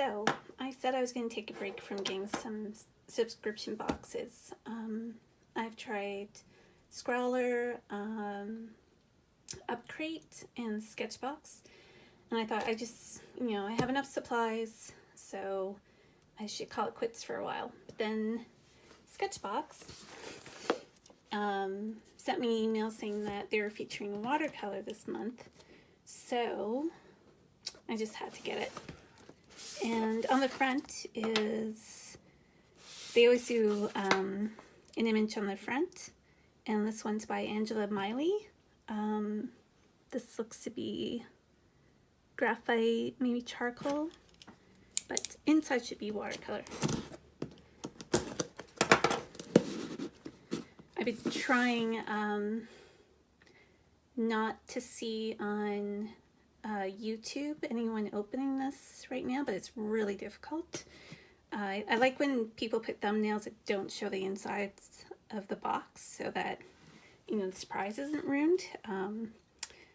So I said I was going to take a break from getting some subscription boxes. I've tried Scrawler, Upcrate, and Sketchbox, and I thought I just, I have enough supplies, so I should call it quits for a while. But then Sketchbox sent me an email saying that they were featuring watercolor this month, so I just had to get it. And on the front is, they always do an image on the front, and this one's by Angela Miley. This looks to be graphite, maybe charcoal, but inside should be watercolor. I've been trying not to see on YouTube anyone opening this right now, but it's really difficult. I like when people put thumbnails that don't show the insides of the box so that the surprise isn't ruined.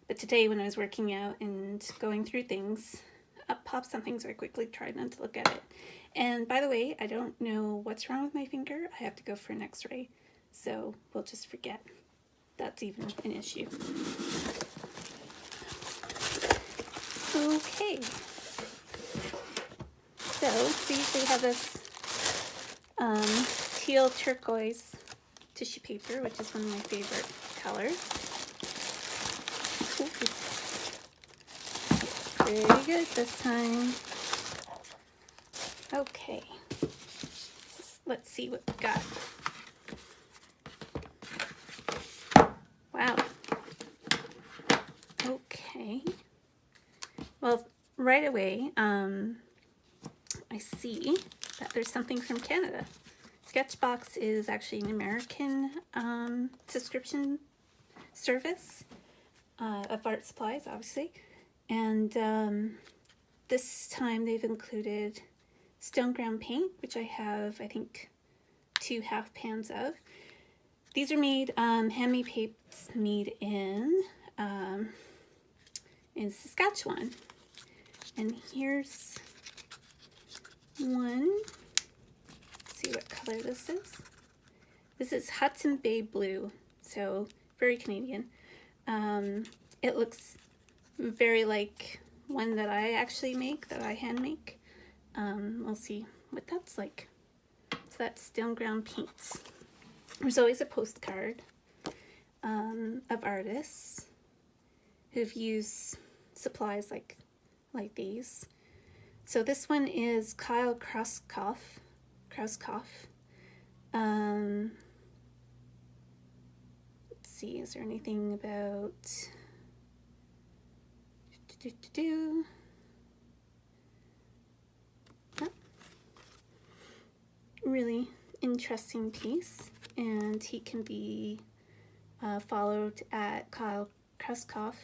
But today when I was working out and going through things, up popped something, so I quickly tried not to look at it. And by the way, I don't know what's wrong with my finger. I have to go for an x-ray, so we'll just forget that's even an issue. Okay, so we usually have this teal turquoise tissue paper, which is one of my favorite colors. Ooh. Pretty good this time. Okay, let's see what we got. Wow. Okay. Well, right away, I see that there's something from Canada. Sketchbox is actually an American subscription service of art supplies, obviously. And this time they've included stone ground paint, which I have, I think, 2 half pans of. These are made, handmade paints made in Saskatchewan. And here's one. Let's see what color this is. This is Hudson Bay Blue, so very Canadian. It looks very like one that I actually make, that I hand make. We'll see what that's like. So that's stone ground paints. There's always a postcard of artists who've used supplies like these. So this one is Kyle Krauskopf. Let's see, is there anything about Oh, really interesting piece, and he can be followed at Kyle Krauskopf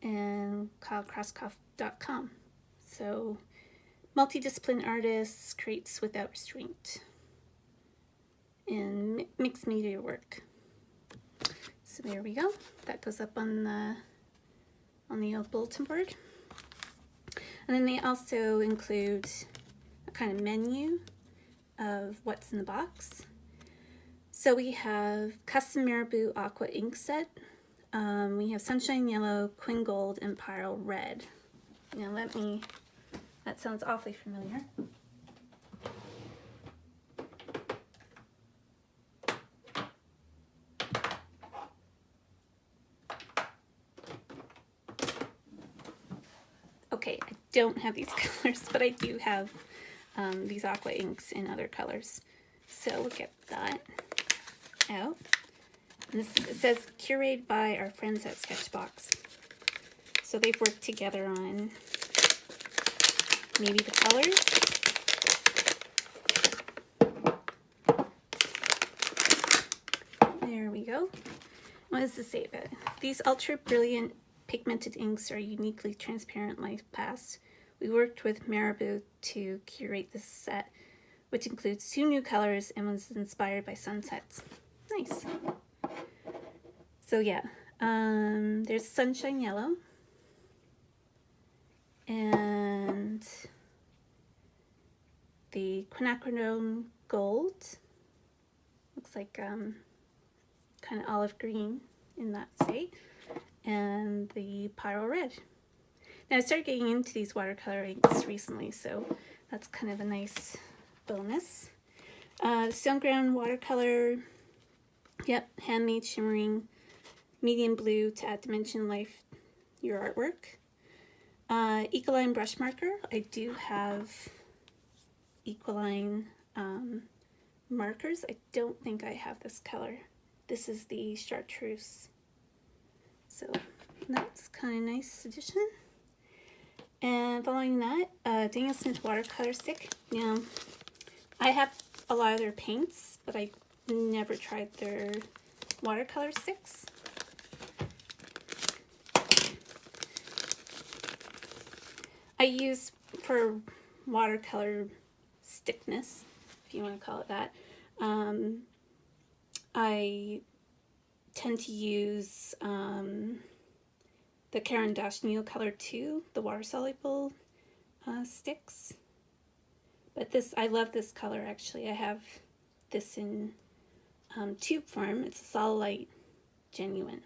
and kylekrauskopf.com. So, multidisciplinary artists, creates without restraint, and mixed media work. So there we go. That goes up on the old bulletin board. And then they also include a kind of menu of what's in the box. So we have Custom Marabou Aqua ink set. We have Sunshine Yellow, Quinn Gold, and Pyrrole Red. Now that sounds awfully familiar. Okay, I don't have these colors, but I do have these aqua inks in other colors. So we'll get that out. And it says curated by our friends at Sketchbox. So they've worked together on maybe the colors. There we go. What does this say about it? These ultra brilliant pigmented inks are uniquely transparent like past. We worked with Marabou to curate this set, which includes 2 new colors and was inspired by sunsets. Nice. So yeah, there's Sunshine Yellow, and the quinacridone gold. Looks like kind of olive green in that state. And the Pyro Red. Now I started getting into these watercolor inks recently, so that's kind of a nice bonus. Stone Ground Watercolor, yep, handmade shimmering, medium blue to add dimension life your artwork. Ecoline brush marker. I do have Ecoline markers. I don't think I have this color. This is the Chartreuse. So that's kind of nice addition. And following that, Daniel Smith watercolor stick. Now, I have a lot of their paints, but I never tried their watercolor sticks. I use, for watercolor stickness, if you want to call it that, I tend to use the Caran d'Ache Neocolor 2, the water-soluble sticks. But this, I love this color actually. I have this in tube form. It's a Solilite Genuine.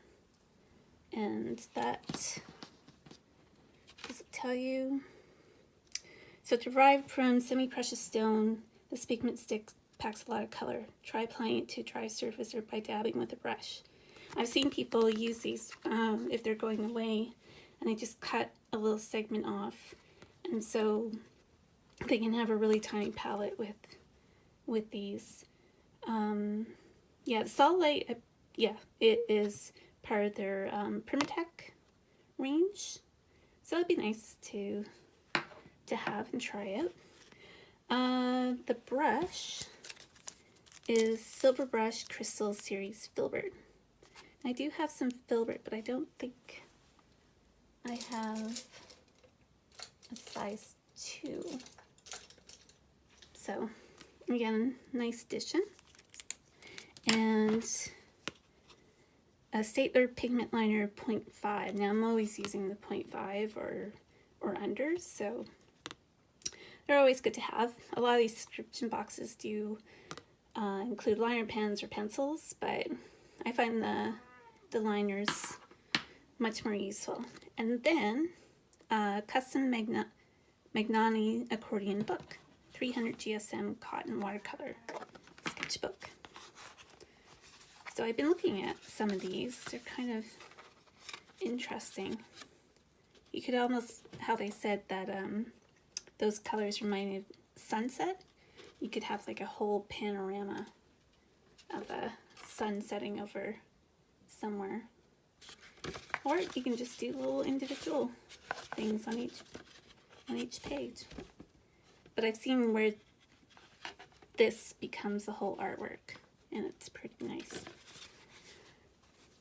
And that, does it tell you? So derived from semi-precious stone, this pigment stick packs a lot of color. Try applying it to a dry surface or by dabbing with a brush. I've seen people use these if they're going away and they just cut a little segment off, and so they can have a really tiny palette with these. Yeah, the Solilite, yeah, it is part of their Primatech range, so it'd be nice to have and try out. The brush is Silver Brush Crystal Series Filbert. I do have some filbert, but I don't think I have a size 2. So, again, nice addition. And a Staedtler Pigment Liner 0.5. Now, I'm always using the 0.5 or under, so they're always good to have. A lot of these subscription boxes do include liner pens or pencils, but I find the liners much more useful. And then custom Magnani accordion book, 300 GSM cotton watercolor sketchbook. So I've been looking at some of these. They're kind of interesting. You could almost, how they said that those colors reminded sunset. You could have like a whole panorama of a sun setting over somewhere, or you can just do little individual things on each page. But I've seen where this becomes a whole artwork, and it's pretty nice.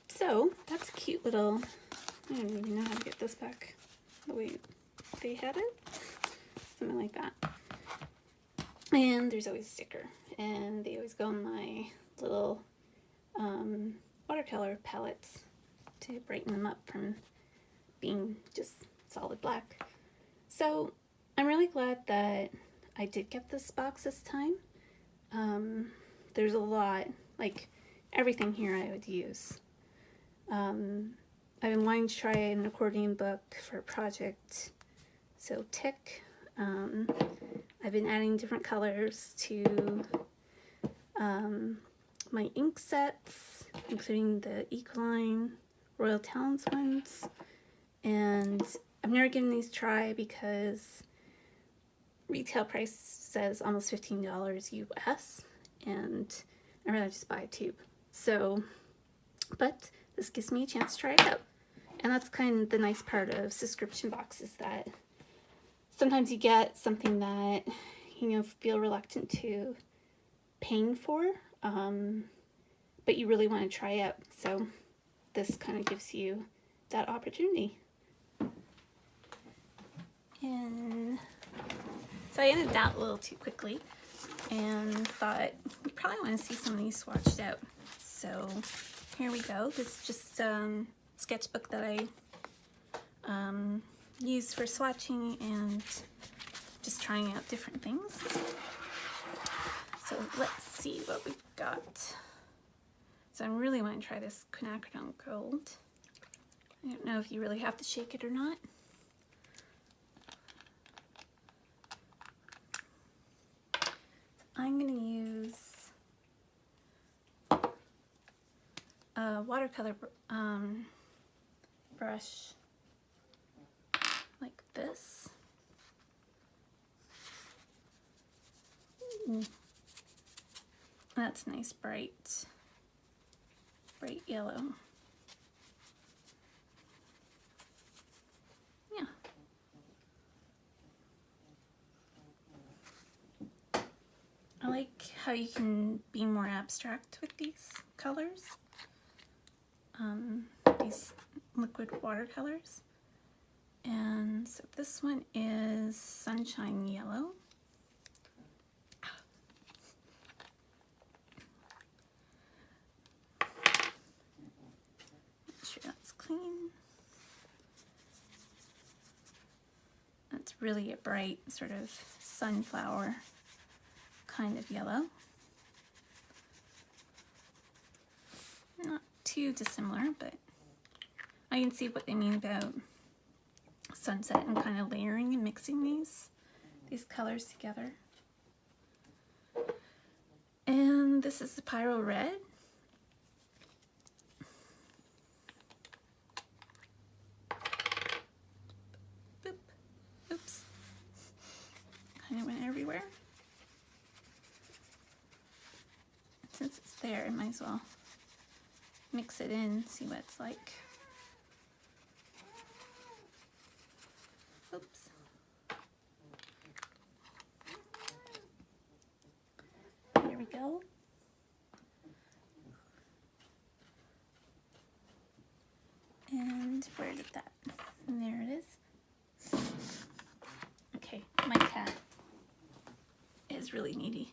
So that's a cute little, I don't even know how to get this back the way they had it, something like that. And there's always a sticker, and they always go in my little watercolor palettes to brighten them up from being just solid black. So I'm really glad that I did get this box this time. There's a lot, like everything here I would use. I've been wanting to try an accordion book for a project, so tick. I've been adding different colors to my ink sets, including the Ecoline Royal Talents ones, and I've never given these a try because retail price says almost $15 US, and I'd rather just buy a tube. So, but this gives me a chance to try it out, and that's kind of the nice part of subscription boxes, that sometimes you get something that you feel reluctant to paying for, but you really want to try out. So this kind of gives you that opportunity. And so I ended that a little too quickly and thought you probably want to see some of these swatched out. So here we go. This is just sketchbook that I use for swatching and just trying out different things. So let's see what we've got. So I really want to try this quinacridone gold. I don't know if you really have to shake it or not. I'm going to use a watercolor brush like this. Ooh. That's nice, bright yellow. Yeah. I like how you can be more abstract with these colors, these liquid watercolors. And so this one is Sunshine Yellow. Make sure that's clean. That's really a bright sort of sunflower kind of yellow. Not too dissimilar, but I can see what they mean about sunset and kind of layering and mixing these colors together. And this is the Pyro Red. Boop. Oops. Kind of went everywhere. Since it's there, I might as well mix it in, see what it's like. Oops. There we go. And where did that? And there it is. Okay, my cat is really needy.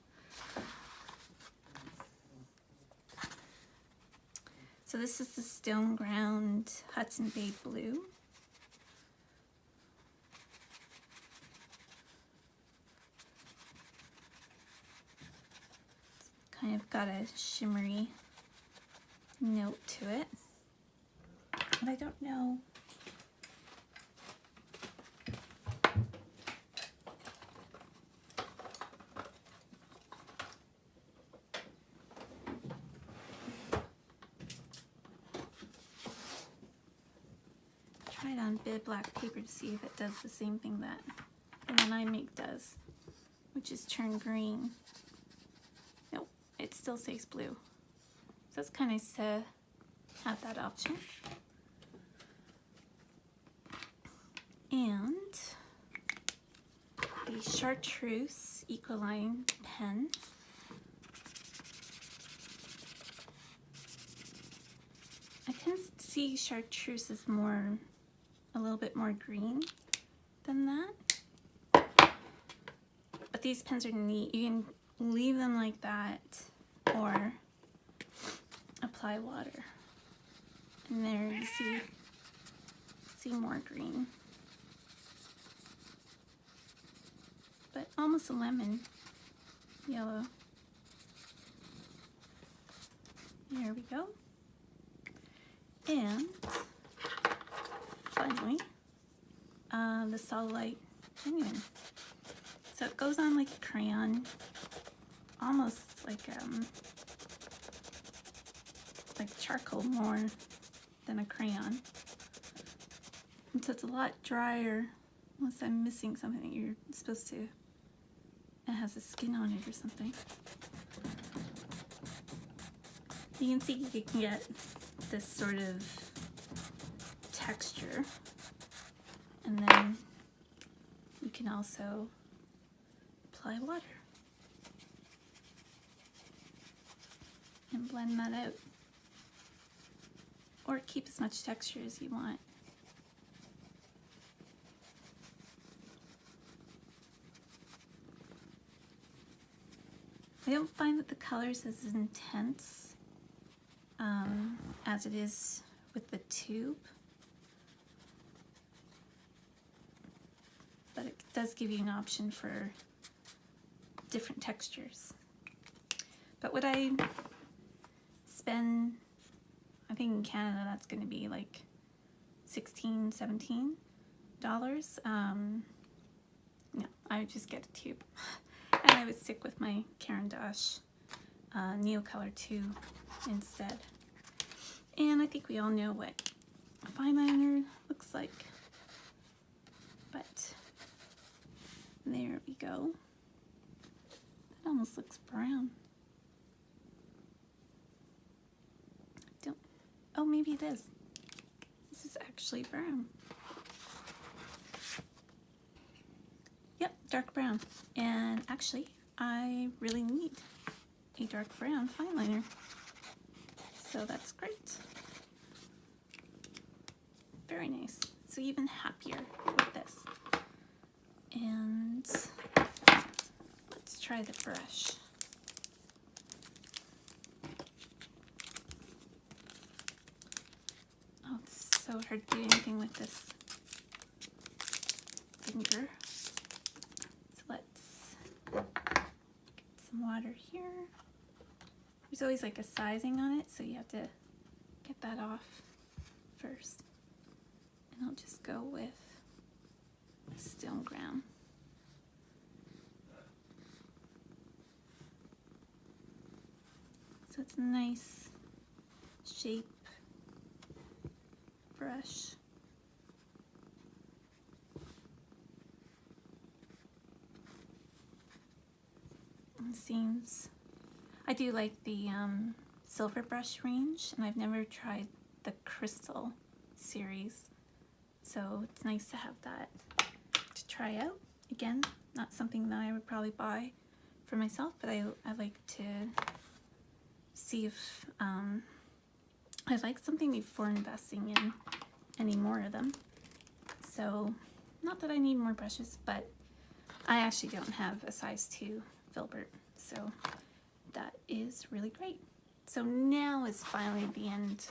So this is the Stone Ground Hudson Bay Blue. Kind of got a shimmery note to it. And I don't know. Try it on big black paper to see if it does the same thing that the one I make does, which is turn green. Nope, it still stays blue. So it's kind of nice to have that option. And the Chartreuse Ecoline Pen. I tend to see Chartreuse as a little bit more green than that. But these pens are neat. You can leave them like that or apply water. And there you see more green. But almost a lemon yellow. There we go. And finally, the Solid Genuine. So it goes on like a crayon, almost like charcoal more than a crayon. And so it's a lot drier, unless I'm missing something that you're supposed to. It has a skin on it or something. You can see you can get this sort of texture, and then you can also apply water and blend that out, or keep as much texture as you want. I don't find that the colors as intense as it is with the tube, but it does give you an option for different textures. But would I spend, I think in Canada that's going to be like $16, $17. No, I would just get a tube. And I would stick with my Caran d'Ache Neocolor 2 instead. And I think we all know what a fine liner looks like. But there we go. It almost looks brown. Don't, oh, maybe it is. This is actually brown. Yep, dark brown. And actually, I really need a dark brown fine liner. So that's great. Very nice. So even happier with this. And let's try the brush. Oh, it's so hard to do anything with this finger. So let's get some water here. There's always like a sizing on it, so you have to get that off first. And I'll just go with stone ground. So it's a nice shape brush. It seems, I do like the silver brush range, and I've never tried the crystal series, so it's nice to have that to try out. Again, not something that I would probably buy for myself, but I like to see if I like something before investing in any more of them. So not that I need more brushes, but I actually don't have a size 2 filbert, so that is really great. So now is finally the end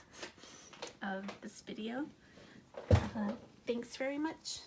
of this video. Thanks very much.